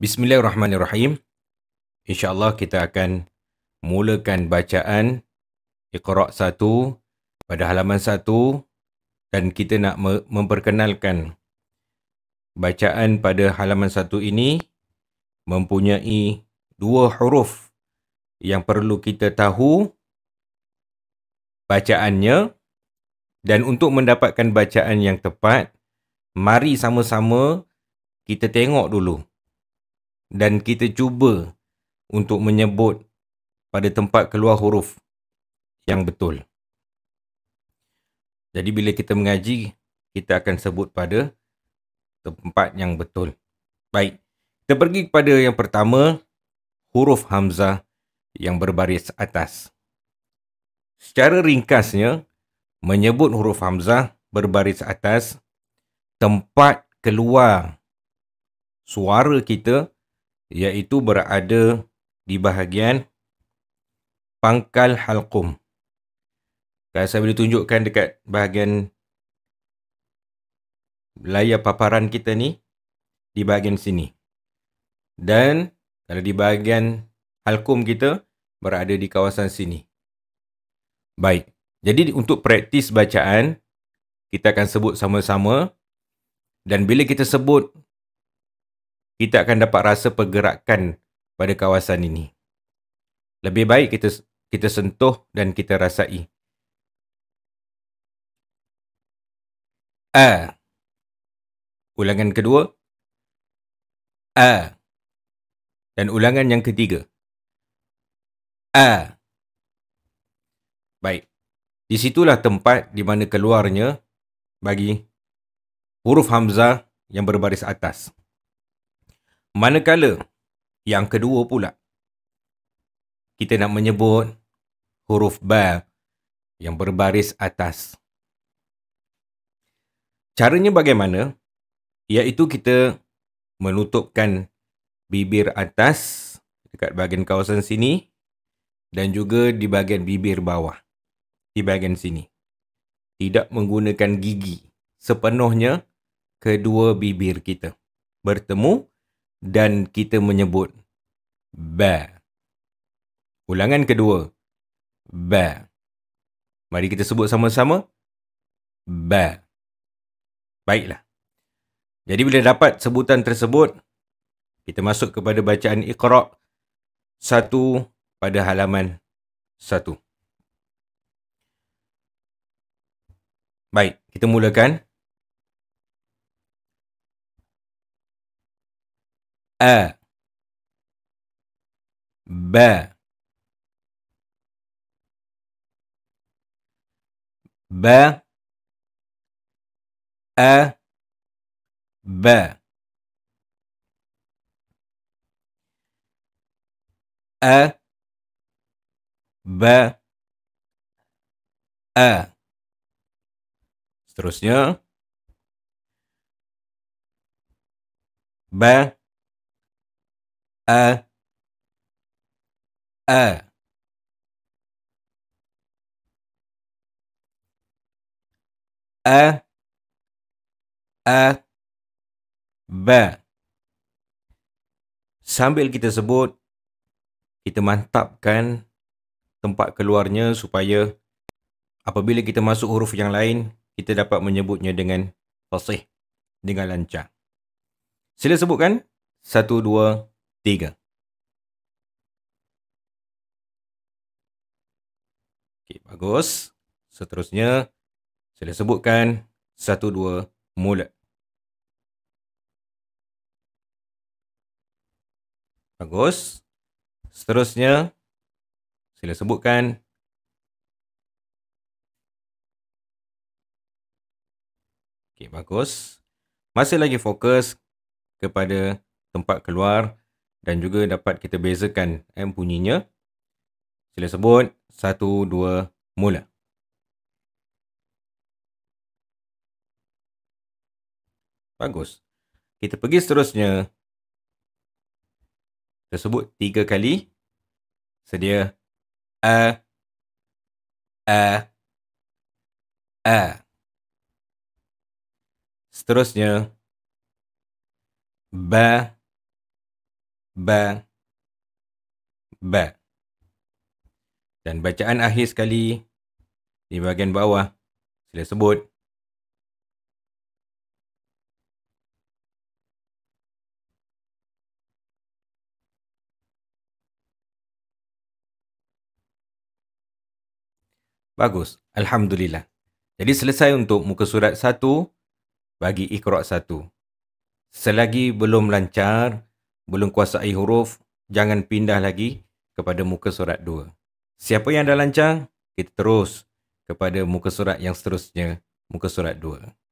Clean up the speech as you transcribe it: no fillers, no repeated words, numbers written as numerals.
Bismillahirrahmanirrahim. InsyaAllah kita akan mulakan bacaan Iqra' 1 pada halaman 1 dan kita nak memperkenalkan bacaan pada halaman 1 ini mempunyai dua huruf yang perlu kita tahu bacaannya, dan untuk mendapatkan bacaan yang tepat, mari sama-sama kita tengok dulu dan kita cuba untuk menyebut pada tempat keluar huruf yang betul. Jadi bila kita mengaji, kita akan sebut pada tempat yang betul. Baik, kita pergi kepada yang pertama, huruf hamzah yang berbaris atas. Secara ringkasnya, menyebut huruf hamzah berbaris atas, tempat keluar suara kita iaitu berada di bahagian pangkal halqum. Kalau saya boleh tunjukkan dekat bahagian layar paparan kita ni, di bahagian sini. Dan kalau di bahagian halqum kita, berada di kawasan sini. Baik, jadi untuk praktis bacaan, kita akan sebut sama-sama, dan bila kita sebut, kita akan dapat rasa pergerakan pada kawasan ini. Lebih baik kita sentuh dan kita rasai. A. Ulangan kedua. A. Dan ulangan yang ketiga. A. Baik. Di situlah tempat di mana keluarnya bagi huruf hamzah yang berbaris atas. Manakala yang kedua pula, kita nak menyebut huruf ba yang berbaris atas. Caranya bagaimana? Iaitu kita menutupkan bibir atas dekat bahagian kawasan sini dan juga di bahagian bibir bawah di bahagian sini. Tidak menggunakan gigi. Sepenuhnya kedua bibir kita bertemu dan kita menyebut ba. Ulangan kedua. Ba. Mari kita sebut sama-sama. Ba. Baiklah. Jadi bila dapat sebutan tersebut, kita masuk kepada bacaan Iqra' 1 pada halaman 1. Baik, kita mulakan. A. Ba. Ba. A. Ba. A. Ba. A. Seterusnya. Ba. A. A. A. A. Ba. Sambil kita sebut, kita mantapkan tempat keluarnya supaya apabila kita masuk huruf yang lain, kita dapat menyebutnya dengan fasih, dengan lancar. Sila sebutkan. 1, 2, 3. Okey, bagus. Seterusnya, sila sebutkan. 1, 2, mula. Bagus. Seterusnya, sila sebutkan. Okey, bagus. Masih lagi fokus kepada tempat keluar dan juga dapat kita bezakan bunyinya. Sila sebut. 1, 2, mula. Bagus. Kita pergi seterusnya. Kita sebut 3 kali. Sedia. A. A. A. Seterusnya. Ba. ba, ba. Dan bacaan akhir sekali di bahagian bawah, sila sebut. Bagus. Alhamdulillah. Jadi selesai untuk muka surat 1 bagi Iqra' 1. Selagi belum lancar, belum kuasai huruf, jangan pindah lagi kepada muka surat 2. Siapa yang dah lancar, kita terus kepada muka surat yang seterusnya, muka surat 2.